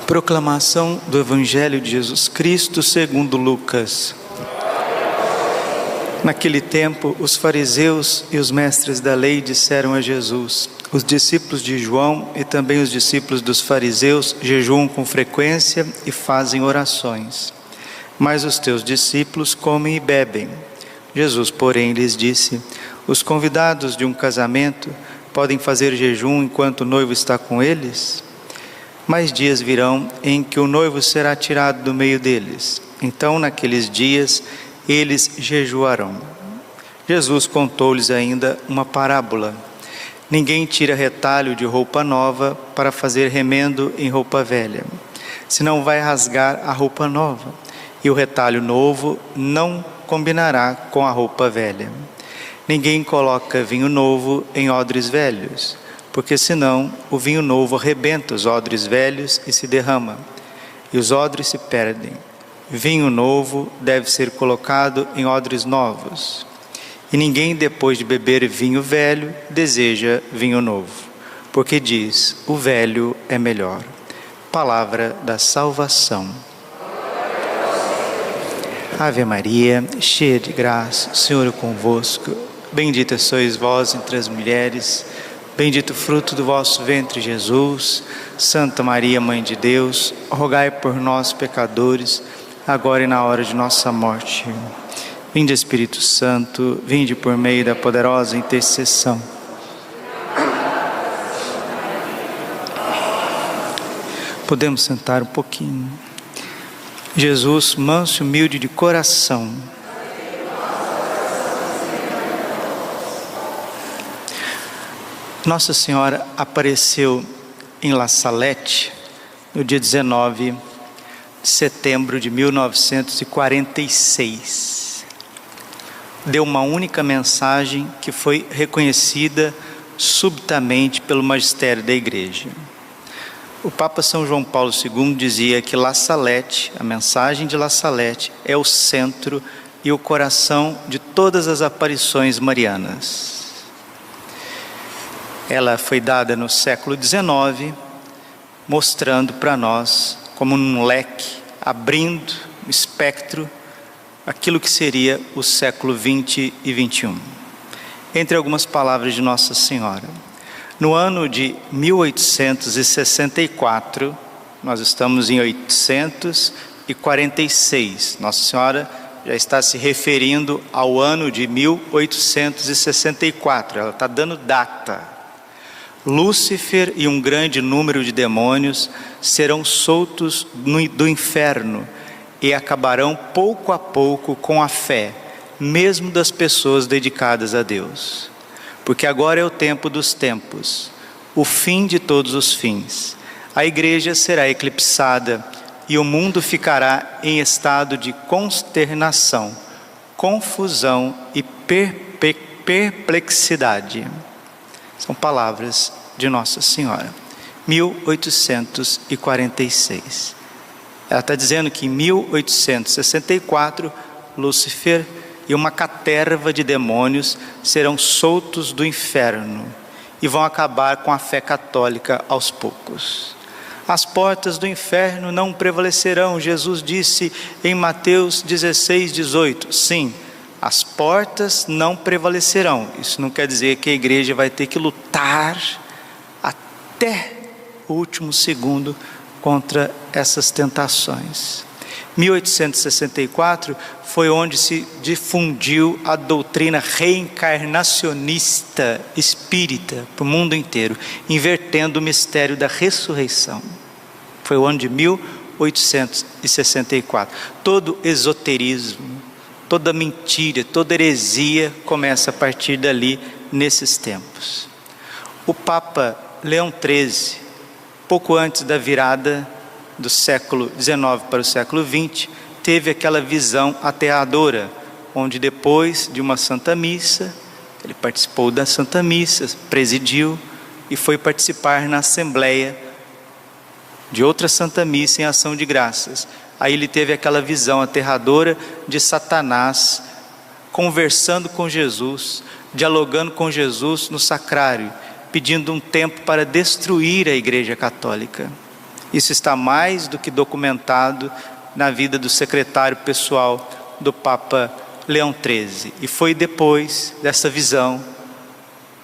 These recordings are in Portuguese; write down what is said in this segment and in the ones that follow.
Proclamação do Evangelho de Jesus Cristo segundo Lucas. Naquele tempo, os fariseus e os mestres da lei disseram a Jesus: os discípulos de João e também os discípulos dos fariseus jejuam com frequência e fazem orações, mas os teus discípulos comem e bebem. Jesus, porém, lhes disse: os convidados de um casamento podem fazer jejum enquanto o noivo está com eles? Mas dias virão em que o noivo será tirado do meio deles. Então, naqueles dias, eles jejuarão. Jesus contou-lhes ainda uma parábola: ninguém tira retalho de roupa nova para fazer remendo em roupa velha, senão vai rasgar a roupa nova, e o retalho novo não combinará com a roupa velha. Ninguém coloca vinho novo em odres velhos, porque senão o vinho novo arrebenta os odres velhos e se derrama, e os odres se perdem. Vinho novo deve ser colocado em odres novos. E ninguém, depois de beber vinho velho, deseja vinho novo, porque diz: o velho é melhor. Palavra da salvação. Ave Maria, cheia de graça, o Senhor é convosco. Bendita sois vós entre as mulheres, bendito o fruto do vosso ventre, Jesus. Santa Maria, Mãe de Deus, rogai por nós, pecadores, agora e na hora de nossa morte. Vinde, Espírito Santo, vinde por meio da poderosa intercessão. Podemos sentar um pouquinho. Jesus, manso e humilde de coração, Nossa Senhora apareceu em La Salette no dia 19 de setembro de 1946. Deu uma única mensagem que foi reconhecida subitamente pelo magistério da Igreja. O Papa São João Paulo II dizia que La Salette, a mensagem de La Salette, é o centro e o coração de todas as aparições marianas. Ela foi dada no século XIX, mostrando para nós, como num leque, abrindo o espectro, aquilo que seria o século XX e XXI. Entre algumas palavras de Nossa Senhora, no ano de 1864, nós estamos em 846, Nossa Senhora já está se referindo ao ano de 1864, ela está dando data. Lúcifer e um grande número de demônios serão soltos do inferno e acabarão pouco a pouco com a fé, mesmo das pessoas dedicadas a Deus. Porque agora é o tempo dos tempos, o fim de todos os fins. A igreja será eclipsada e o mundo ficará em estado de consternação, confusão e perplexidade. São palavras de Nossa Senhora, 1846. Ela está dizendo que em 1864, Lúcifer e uma caterva de demônios serão soltos do inferno e vão acabar com a fé católica aos poucos. As portas do inferno não prevalecerão, Jesus disse em Mateus 16:18. Sim, as portas não prevalecerão. Isso não quer dizer que a igreja vai ter que lutar até o último segundo contra essas tentações. 1864 foi onde se difundiu a doutrina reencarnacionista espírita para o mundo inteiro, invertendo o mistério da ressurreição. Foi o ano de 1864. Todo esoterismo, toda mentira, toda heresia começa a partir dali, nesses tempos. O Papa Leão XIII, pouco antes da virada do século XIX para o século XX, teve aquela visão aterradora, onde depois de uma Santa Missa, ele participou da Santa Missa, presidiu e foi participar na Assembleia de outra Santa Missa em ação de graças. Aí ele teve aquela visão aterradora de Satanás conversando com Jesus, dialogando com Jesus no sacrário, pedindo um tempo para destruir a Igreja Católica. Isso está mais do que documentado na vida do secretário pessoal do Papa Leão XIII. E foi depois dessa visão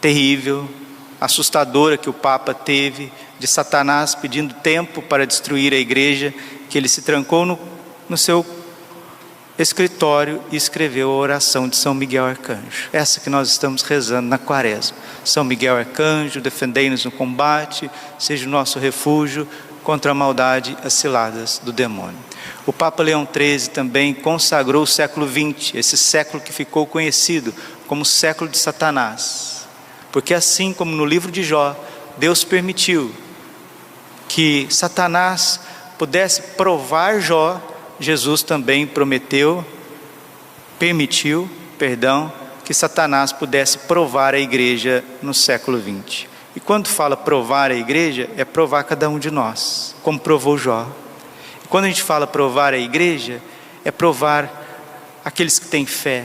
terrível, assustadora que o Papa teve de Satanás pedindo tempo para destruir a igreja, que ele se trancou no seu escritório e escreveu a oração de São Miguel Arcanjo. Essa que nós estamos rezando na Quaresma. São Miguel Arcanjo, defendei-nos no combate, seja o nosso refúgio contra a maldade, as ciladas do demônio. O Papa Leão XIII também consagrou o século XX, esse século que ficou conhecido como século de Satanás. Porque assim como no livro de Jó, Deus permitiu que Satanás pudesse provar Jó, Jesus também permitiu, que Satanás pudesse provar a igreja no século XX. E quando fala provar a igreja, é provar cada um de nós, como provou Jó. E quando a gente fala provar a igreja, é provar aqueles que têm fé.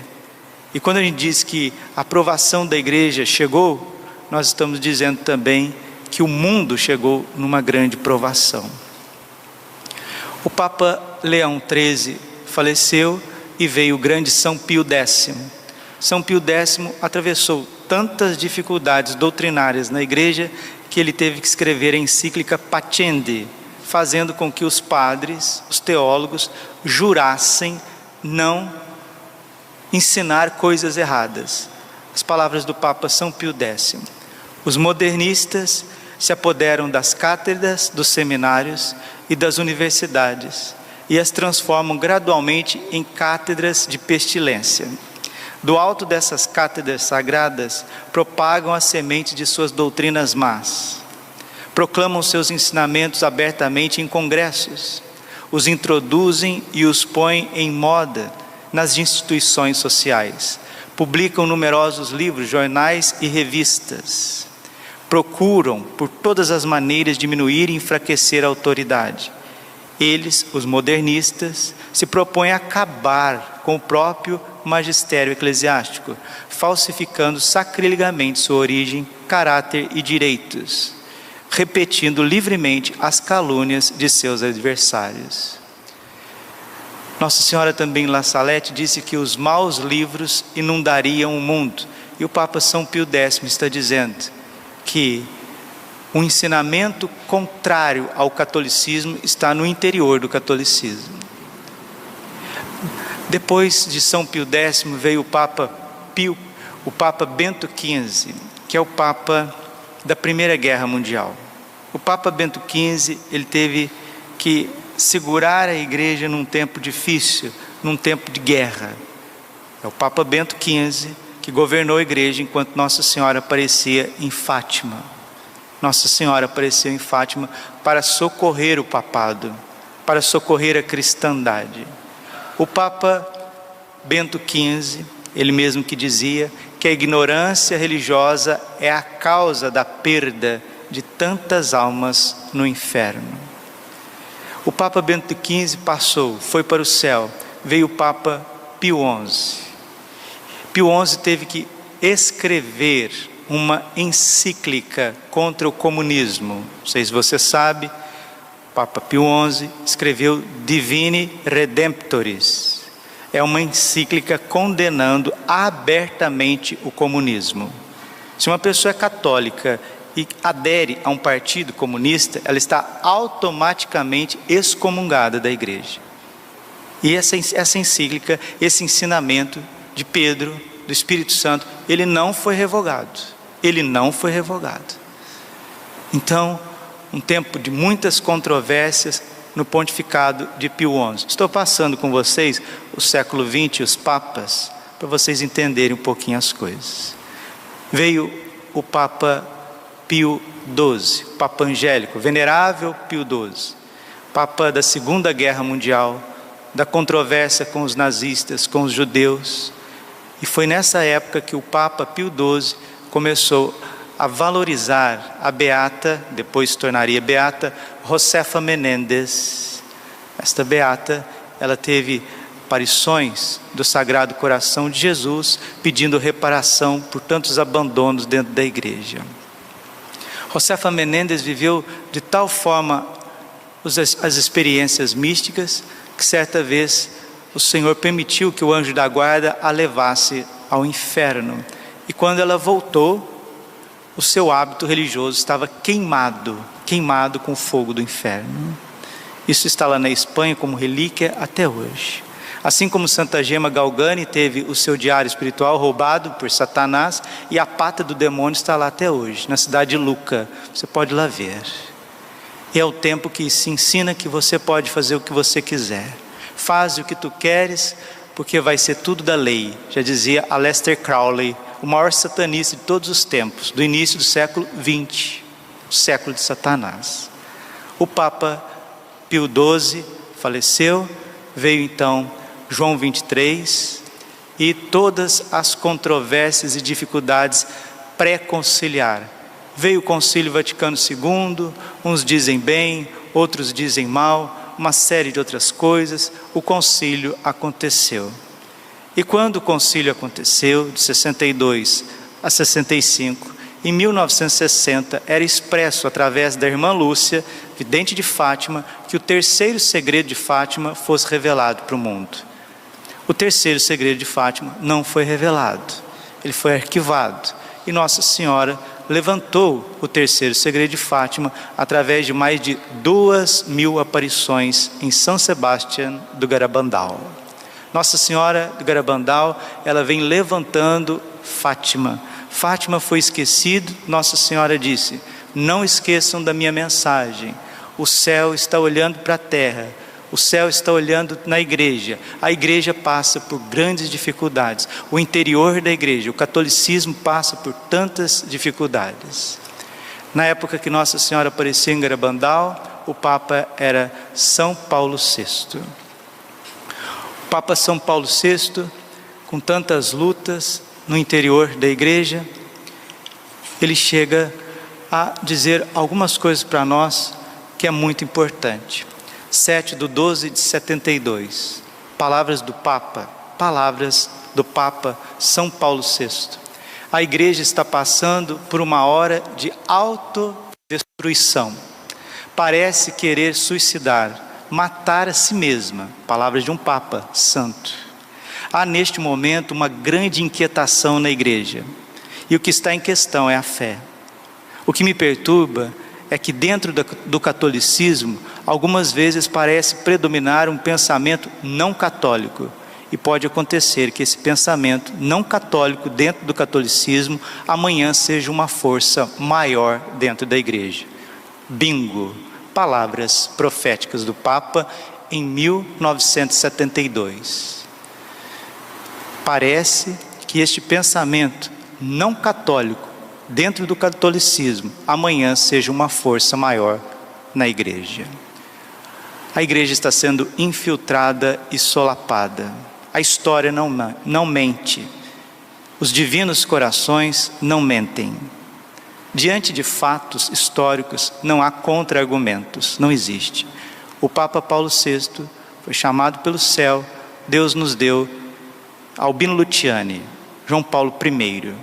E quando a gente diz que a aprovação da igreja chegou, nós estamos dizendo também que o mundo chegou numa grande provação. O Papa Leão XIII faleceu e veio o grande São Pio X. São Pio X atravessou tantas dificuldades doutrinárias na igreja que ele teve que escrever a encíclica Paciendi, fazendo com que os padres, os teólogos, jurassem não ensinar coisas erradas. As palavras do Papa São Pio X. Os modernistas se apoderam das cátedras, dos seminários e das universidades e as transformam gradualmente em cátedras de pestilência. Do alto dessas cátedras sagradas, propagam a semente de suas doutrinas más. Proclamam seus ensinamentos abertamente em congressos. Os introduzem e os põem em moda nas instituições sociais. Publicam numerosos livros, jornais e revistas. Procuram, por todas as maneiras, diminuir e enfraquecer a autoridade. Eles, os modernistas, se propõem a acabar com o próprio magistério eclesiástico, falsificando sacrilegamente sua origem, caráter e direitos, repetindo livremente as calúnias de seus adversários. Nossa Senhora também em La Salette disse que os maus livros inundariam o mundo, e o Papa São Pio X está dizendo que o ensinamento contrário ao catolicismo está no interior do catolicismo. Depois de São Pio X veio o Papa Bento XV, que é o Papa da Primeira Guerra Mundial. O Papa Bento XV, ele teve que segurar a igreja num tempo difícil, num tempo de guerra. É o Papa Bento XV que governou a igreja enquanto Nossa Senhora aparecia em Fátima. Nossa Senhora apareceu em Fátima para socorrer o papado, para socorrer a cristandade. O Papa Bento XV, ele mesmo que dizia que a ignorância religiosa é a causa da perda de tantas almas no inferno. O Papa Bento XV foi para o céu, veio o Papa Pio XI. Pio XI teve que escrever uma encíclica contra o comunismo. Não sei se você sabe, o Papa Pio XI escreveu Divini Redemptoris. É uma encíclica condenando abertamente o comunismo. Se uma pessoa é católica e adere a um partido comunista, ela está automaticamente excomungada da igreja. E essa encíclica, esse ensinamento de Pedro, do Espírito Santo, ele não foi revogado. Ele não foi revogado. Então, um tempo de muitas controvérsias no pontificado de Pio XI. Estou passando com vocês o século XX, os papas, para vocês entenderem um pouquinho as coisas. Veio o Papa Pio XII, Papa Angélico, venerável Pio XII, Papa da Segunda Guerra Mundial, da controvérsia com os nazistas, com os judeus. E foi nessa época que o Papa Pio XII começou a valorizar a beata, depois se tornaria beata, Josefa Menendez. Esta beata, ela teve aparições do Sagrado Coração de Jesus, pedindo reparação por tantos abandonos dentro da igreja. Josefa Menendez viveu de tal forma as experiências místicas, que certa vez o Senhor permitiu que o anjo da guarda a levasse ao inferno. E quando ela voltou, o seu hábito religioso estava queimado com o fogo do inferno. Isso está lá na Espanha como relíquia até hoje. Assim como Santa Gema Galgani teve o seu diário espiritual roubado por Satanás, e a pata do demônio está lá até hoje, na cidade de Lucca. Você pode ir lá ver. E é o tempo que se ensina que você pode fazer o que você quiser. Faz o que tu queres, porque vai ser tudo da lei. Já dizia Aleister Crowley, o maior satanista de todos os tempos, do início do século XX, o século de Satanás. O Papa Pio XII faleceu, veio então João 23, e todas as controvérsias e dificuldades pré-conciliar. Veio o Concílio Vaticano II, uns dizem bem, outros dizem mal, uma série de outras coisas. O concílio aconteceu. E quando o concílio aconteceu, de 62 a 65, em 1960, era expresso através da irmã Lúcia, vidente de Fátima, que o terceiro segredo de Fátima fosse revelado para o mundo. O terceiro segredo de Fátima não foi revelado, ele foi arquivado. E Nossa Senhora levantou o terceiro segredo de Fátima através de mais de 2.000 aparições em São Sebastião do Garabandal. Nossa Senhora do Garabandal, ela vem levantando Fátima. Fátima foi esquecido, Nossa Senhora disse: não esqueçam da minha mensagem. O céu está olhando para a terra, o céu está olhando na igreja. A igreja passa por grandes dificuldades. O interior da igreja, o catolicismo passa por tantas dificuldades. Na época que Nossa Senhora apareceu em Garabandal, o Papa era São Paulo VI. O Papa São Paulo VI, com tantas lutas no interior da igreja, ele chega a dizer algumas coisas para nós que é muito importante. 7/12 de 72, palavras do Papa São Paulo VI. A igreja está passando por uma hora de autodestruição. Parece querer suicidar, matar a si mesma. Palavras de um Papa Santo. Há neste momento uma grande inquietação na igreja. E o que está em questão é a fé. O que me perturba é que dentro do catolicismo, algumas vezes parece predominar um pensamento não católico. E pode acontecer que esse pensamento não católico dentro do catolicismo, amanhã seja uma força maior dentro da igreja. Bingo! Palavras proféticas do Papa em 1972. Parece que este pensamento não católico dentro do catolicismo, amanhã seja uma força maior na igreja. A igreja está sendo infiltrada e solapada. A história não mente. Os divinos corações não mentem. Diante de fatos históricos, não há contra-argumentos, não existe. O Papa Paulo VI foi chamado pelo céu, Deus nos deu Albino Luciani, João Paulo I,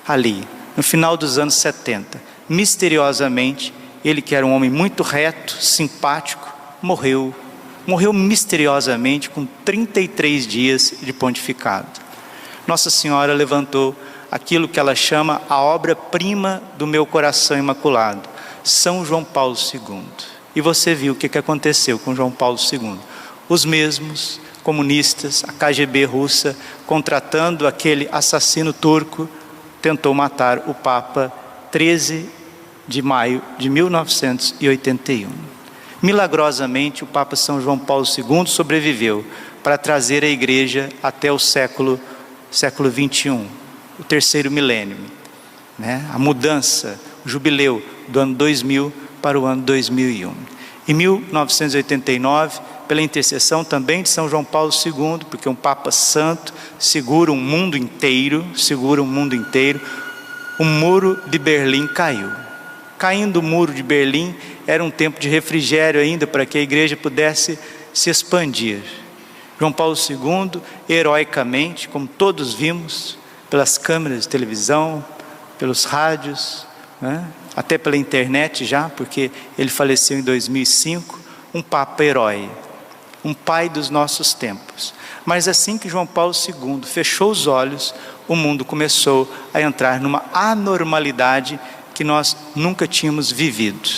ali, no final dos anos 70, misteriosamente, ele que era um homem muito reto, simpático, morreu misteriosamente com 33 dias de pontificado. Nossa Senhora levantou aquilo que ela chama a obra-prima do meu coração imaculado, São João Paulo II. E você viu o que aconteceu com João Paulo II. Os mesmos comunistas, a KGB russa, contratando aquele assassino turco, tentou matar o Papa 13 de maio de 1981. Milagrosamente, o Papa São João Paulo II sobreviveu para trazer a igreja até o século XXI, o terceiro milênio, né? A mudança, o jubileu do ano 2000 para o ano 2001. Em 1989, pela intercessão também de São João Paulo II, porque um Papa Santo segura um mundo inteiro, o muro de Berlim caiu. Caindo o muro de Berlim, era um tempo de refrigério ainda para que a igreja pudesse se expandir. João Paulo II, heroicamente, como todos vimos, pelas câmeras de televisão, pelos rádios, né? Até pela internet já, porque ele faleceu em 2005, um Papa herói, um pai dos nossos tempos. Mas assim que João Paulo II fechou os olhos, o mundo começou a entrar numa anormalidade que nós nunca tínhamos vivido.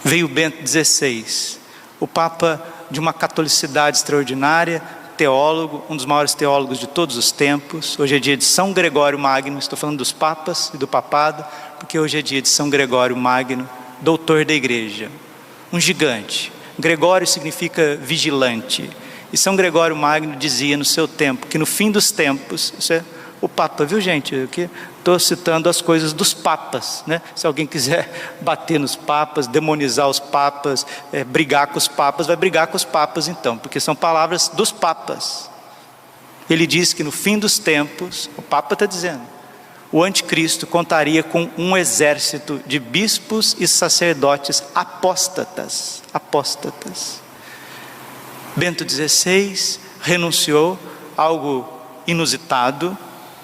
Veio Bento XVI, o Papa de uma catolicidade extraordinária, teólogo, um dos maiores teólogos de todos os tempos. Hoje é dia de São Gregório Magno, estou falando dos papas e do papado, porque hoje é dia de São Gregório Magno, doutor da igreja, um gigante. Gregório significa vigilante, e São Gregório Magno dizia no seu tempo, que no fim dos tempos, isso é o Papa, viu gente, aqui estou citando as coisas dos papas, né? Se alguém quiser bater nos papas, demonizar os papas, brigar com os papas, vai brigar com os papas então, porque são palavras dos papas. Ele diz que no fim dos tempos, o Papa está dizendo, o anticristo contaria com um exército de bispos e sacerdotes apóstatas. Bento XVI renunciou a algo inusitado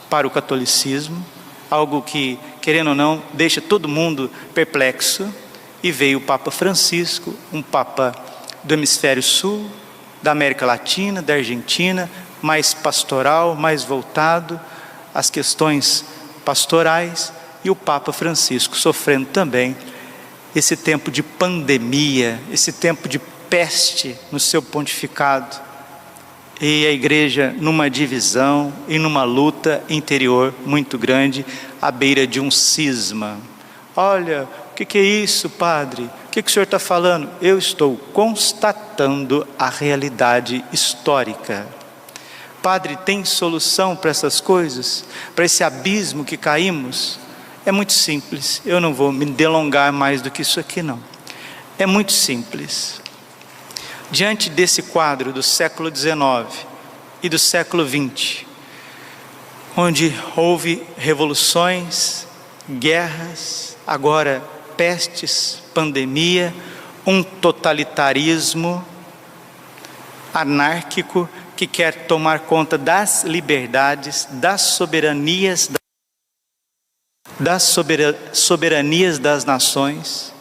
para o catolicismo, algo que, querendo ou não, deixa todo mundo perplexo, e veio o Papa Francisco, um Papa do hemisfério sul, da América Latina, da Argentina, mais pastoral, mais voltado às questões pastorais, e o Papa Francisco sofrendo também esse tempo de pandemia, esse tempo de peste no seu pontificado, e a igreja numa divisão e numa luta interior muito grande, à beira de um cisma. Olha, o que é isso, padre? O que o senhor está falando? Eu estou constatando a realidade histórica. Padre, tem solução para essas coisas? Para esse abismo que caímos? É muito simples, eu não vou me delongar mais do que isso aqui não. É muito simples. Diante desse quadro do século XIX e do século XX, onde houve revoluções, guerras, agora pestes, pandemia, um totalitarismo anárquico que quer tomar conta das liberdades, das soberanias das nações,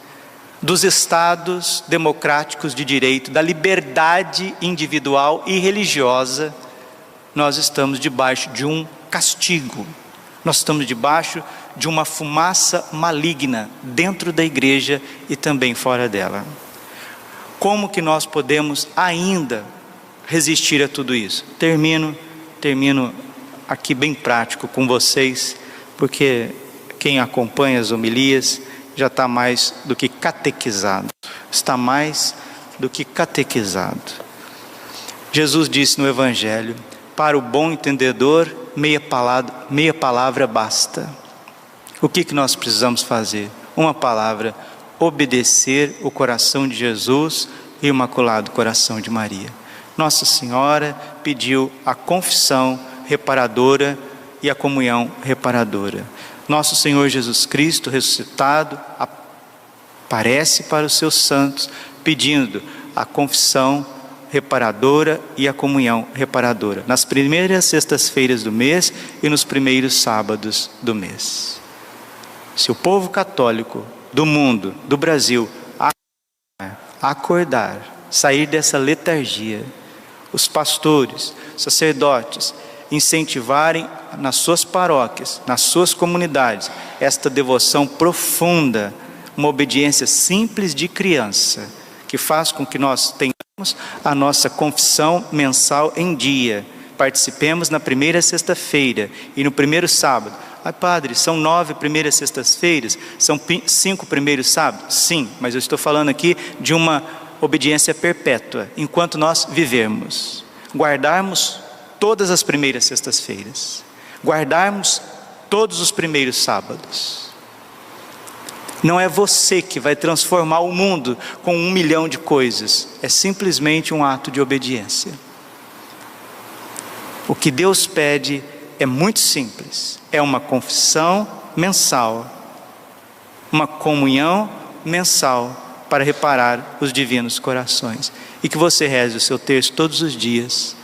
dos estados democráticos de direito, da liberdade individual e religiosa. Nós estamos debaixo de um castigo, nós estamos debaixo de uma fumaça maligna dentro da igreja e também fora dela. Como que nós podemos ainda resistir a tudo isso? Termino aqui bem prático com vocês, porque quem acompanha as homilias já está mais do que catequizado. Está mais do que catequizado. Jesus disse no Evangelho, para o bom entendedor, meia palavra basta. O que nós precisamos fazer? Uma palavra, obedecer o coração de Jesus e o Imaculado Coração de Maria. Nossa Senhora pediu a confissão reparadora e a comunhão reparadora. Nosso Senhor Jesus Cristo ressuscitado aparece para os seus santos pedindo a confissão reparadora e a comunhão reparadora nas primeiras sextas-feiras do mês e nos primeiros sábados do mês. Se o povo católico do mundo, do Brasil, acordar, sair dessa letargia, os pastores, sacerdotes, incentivarem nas suas paróquias, nas suas comunidades, esta devoção profunda, uma obediência simples de criança, que faz com que nós tenhamos a nossa confissão mensal em dia, participemos na primeira sexta-feira e no primeiro sábado. Padre, são 9 primeiras sextas-feiras, são 5 primeiros sábados? Sim, mas eu estou falando aqui de uma obediência perpétua, enquanto nós vivermos. Guardarmos todas as primeiras sextas-feiras, guardarmos todos os primeiros sábados. Não é você que vai transformar o mundo com 1 milhão de coisas, é simplesmente um ato de obediência. O que Deus pede é muito simples, é uma confissão mensal, uma comunhão mensal para reparar os divinos corações, e que você reze o seu terço todos os dias.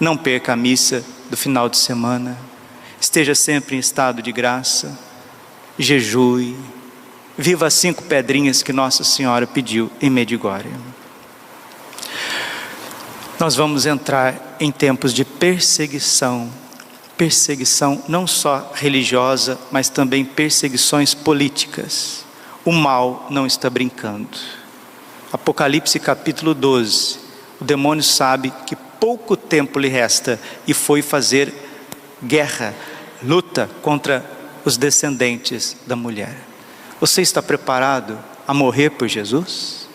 Não perca a missa do final de semana, esteja sempre em estado de graça, jejue, viva as 5 pedrinhas que Nossa Senhora pediu em Medjugorje. Nós vamos entrar em tempos de perseguição. Perseguição não só religiosa, mas também perseguições políticas. O mal não está brincando. Apocalipse capítulo 12. O demônio sabe que pouco tempo lhe resta e foi fazer guerra, luta contra os descendentes da mulher. Você está preparado a morrer por Jesus?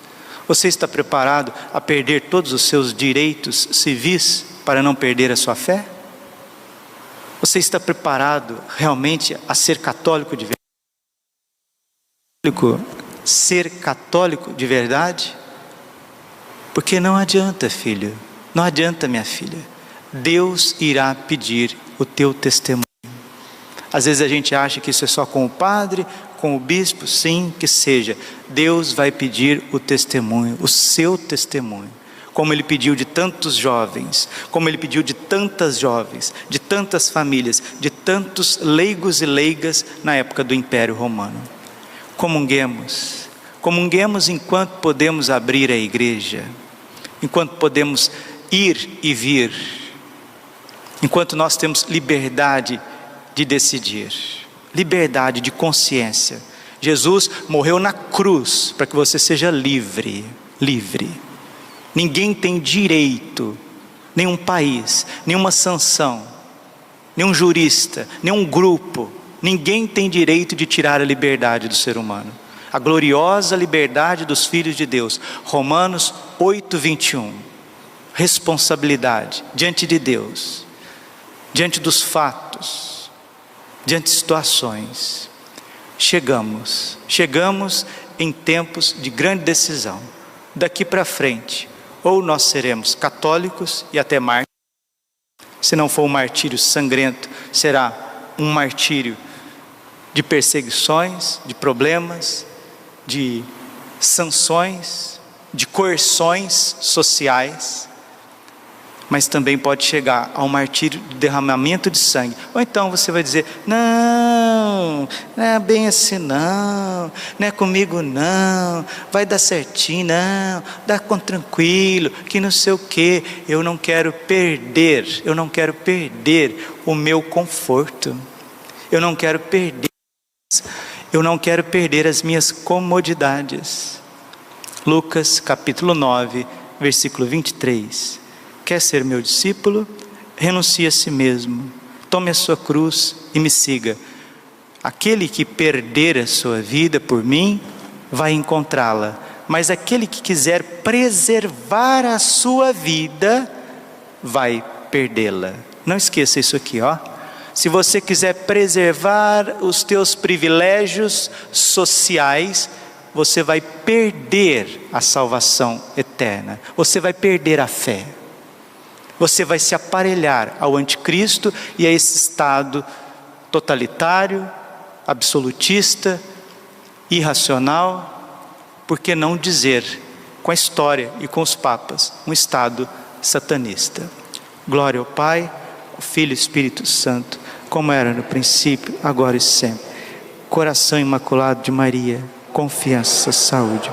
Você está preparado a perder todos os seus direitos civis para não perder a sua fé? Você está preparado realmente a ser católico de verdade? Ser católico de verdade? Porque não adianta, filho, não adianta, minha filha. Deus irá pedir o teu testemunho. Às vezes a gente acha que isso é só com o padre, com o bispo, sim, que seja. Deus vai pedir o testemunho, o seu testemunho. Como Ele pediu de tantos jovens, como Ele pediu de tantas jovens, de tantas famílias, de tantos leigos e leigas na época do Império Romano. Comunguemos, comunguemos enquanto podemos abrir a igreja, enquanto podemos ir e vir, enquanto nós temos liberdade de decidir, liberdade de consciência. Jesus morreu na cruz para que você seja livre, livre. Ninguém tem direito, nenhum país, nenhuma sanção, nenhum jurista, nenhum grupo, ninguém tem direito de tirar a liberdade do ser humano. A gloriosa liberdade dos filhos de Deus. Romanos 8:21. Responsabilidade diante de Deus, diante dos fatos, diante de situações. Chegamos em tempos de grande decisão. Daqui para frente, ou nós seremos católicos e até mártires. Se não for um martírio sangrento, será um martírio de perseguições, de problemas, de sanções, de coerções sociais. Mas também pode chegar ao martírio de derramamento de sangue. Ou então você vai dizer: não é bem assim não é comigo não, vai dar certinho não, dá tranquilo, que não sei o que. Eu não quero perder o meu conforto, eu não quero perder as minhas comodidades. Lucas capítulo 9, versículo 23. Quer ser meu discípulo? Renuncie a si mesmo, tome a sua cruz e me siga. Aquele que perder a sua vida por mim, vai encontrá-la. Mas aquele que quiser preservar a sua vida, vai perdê-la. Não esqueça isso aqui, ó. Se você quiser preservar os teus privilégios sociais, você vai perder a salvação eterna. Você vai perder a fé. Você vai se aparelhar ao anticristo e a esse estado totalitário, absolutista, irracional, por que não dizer, com a história e com os papas, um estado satanista. Glória ao Pai, ao Filho e Espírito Santo, como era no princípio, agora e sempre. Coração Imaculado de Maria, confiança, saúde.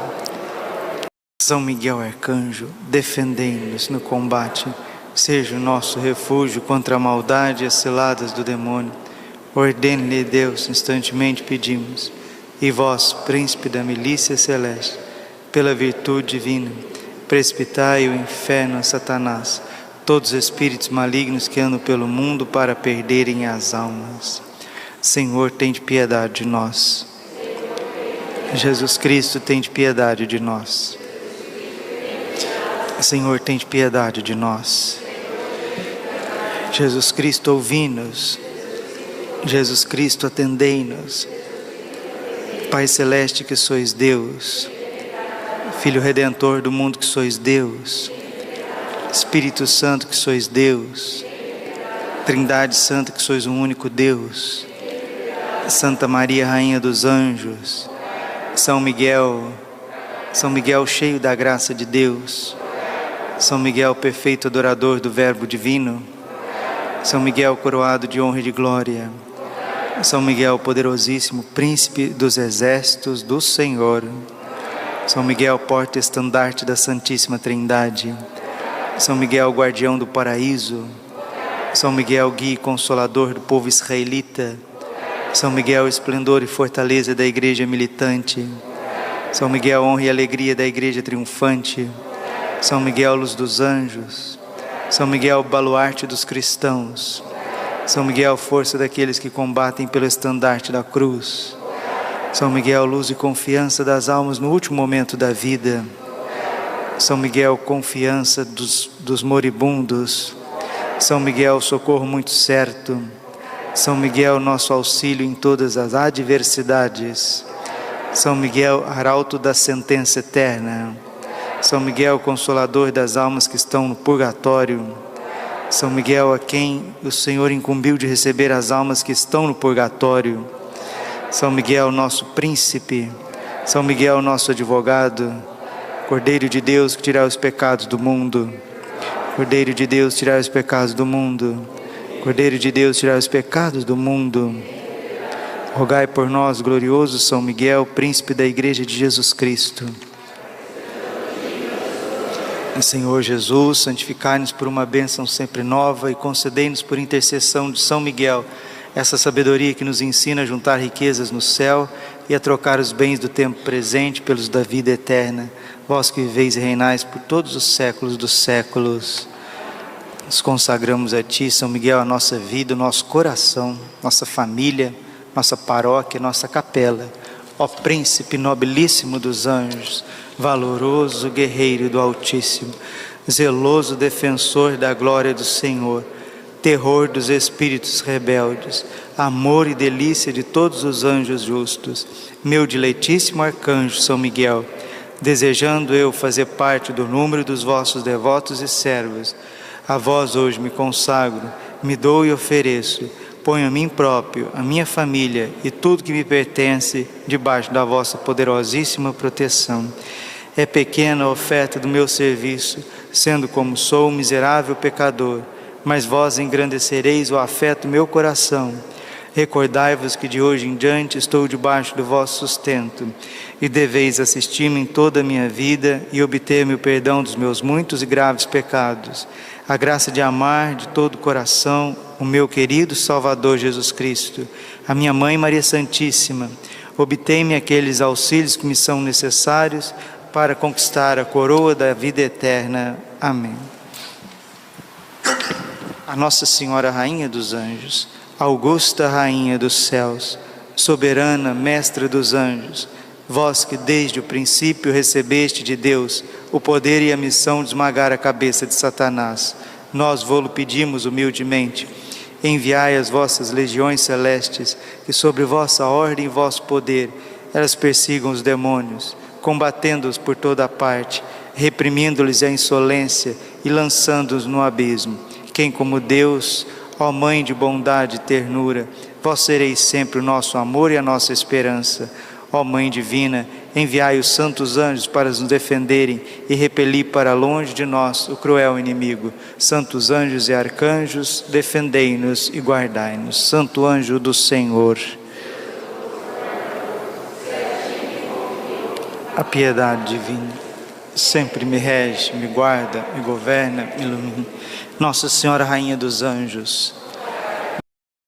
São Miguel Arcanjo, defendei-nos no combate. Seja o nosso refúgio contra a maldade e as ciladas do demônio. Ordene-lhe Deus, instantemente pedimos. E vós, príncipe da milícia celeste, pela virtude divina, precipitai o inferno a Satanás, todos os espíritos malignos que andam pelo mundo para perderem as almas. Senhor, tende piedade de nós. Jesus Cristo, tende piedade de nós. Senhor, tende piedade de nós. Jesus Cristo, ouvi-nos. Jesus Cristo, atendei-nos. Pai Celeste, que sois Deus, Filho Redentor do mundo, que sois Deus, Espírito Santo, que sois Deus, Trindade Santa, que sois um único Deus, Santa Maria, Rainha dos Anjos, São Miguel cheio da graça de Deus, São Miguel perfeito adorador do Verbo Divino, São Miguel coroado de honra e de glória, São Miguel poderosíssimo, príncipe dos exércitos do Senhor, São Miguel porta-estandarte da Santíssima Trindade, São Miguel, guardião do paraíso. São Miguel, guia e consolador do povo israelita. São Miguel, esplendor e fortaleza da igreja militante. São Miguel, honra e alegria da igreja triunfante. São Miguel, luz dos anjos. São Miguel, baluarte dos cristãos. São Miguel, força daqueles que combatem pelo estandarte da cruz. São Miguel, luz e confiança das almas no último momento da vida. São Miguel, confiança dos moribundos. São Miguel, socorro muito certo. São Miguel, nosso auxílio em todas as adversidades. São Miguel, arauto da sentença eterna. São Miguel, consolador das almas que estão no purgatório. São Miguel, a quem o Senhor incumbiu de receber as almas que estão no purgatório. São Miguel, nosso príncipe. São Miguel, nosso advogado. Cordeiro de Deus, que tirai os pecados do mundo. Cordeiro de Deus, tirai os pecados do mundo. Cordeiro de Deus, tirai os pecados do mundo. Rogai por nós, glorioso São Miguel, príncipe da Igreja de Jesus Cristo. Senhor Jesus, santificai-nos por uma bênção sempre nova e concedei-nos por intercessão de São Miguel essa sabedoria que nos ensina a juntar riquezas no céu e a trocar os bens do tempo presente pelos da vida eterna. Vós que viveis e reinais por todos os séculos dos séculos. Nos consagramos a Ti, São Miguel, a nossa vida, o nosso coração, nossa família, nossa paróquia, nossa capela. Ó Príncipe nobilíssimo dos anjos, valoroso guerreiro do Altíssimo, zeloso defensor da glória do Senhor, terror dos espíritos rebeldes, amor e delícia de todos os anjos justos, meu diletíssimo arcanjo São Miguel, desejando eu fazer parte do número dos vossos devotos e servos, a vós hoje me consagro, me dou e ofereço, ponho a mim próprio, a minha família e tudo que me pertence debaixo da vossa poderosíssima proteção. É pequena a oferta do meu serviço, sendo como sou um miserável pecador, mas vós engrandecereis o afeto do meu coração. Recordai-vos que de hoje em diante estou debaixo do vosso sustento, e deveis assistir-me em toda a minha vida e obter-me o perdão dos meus muitos e graves pecados, a graça de amar de todo o coração o meu querido Salvador Jesus Cristo, a minha Mãe Maria Santíssima. Obtei-me aqueles auxílios que me são necessários para conquistar a coroa da vida eterna. Amém. A Nossa Senhora Rainha dos Anjos, augusta Rainha dos céus, soberana Mestra dos anjos, vós que desde o princípio recebeste de Deus o poder e a missão de esmagar a cabeça de Satanás, nós vô-lo pedimos humildemente. Enviai as vossas legiões celestes, que sobre vossa ordem e vosso poder elas persigam os demônios, combatendo-os por toda a parte, reprimindo-lhes a insolência e lançando-os no abismo. Quem como Deus, ó Mãe de bondade e ternura, vós sereis sempre o nosso amor e a nossa esperança. Ó Mãe divina, enviai os santos anjos para nos defenderem e repelir para longe de nós o cruel inimigo. Santos anjos e arcanjos, defendei-nos e guardai-nos. Santo anjo do Senhor, a piedade divina sempre me rege, me guarda, me governa, me ilumina. Nossa Senhora Rainha dos Anjos,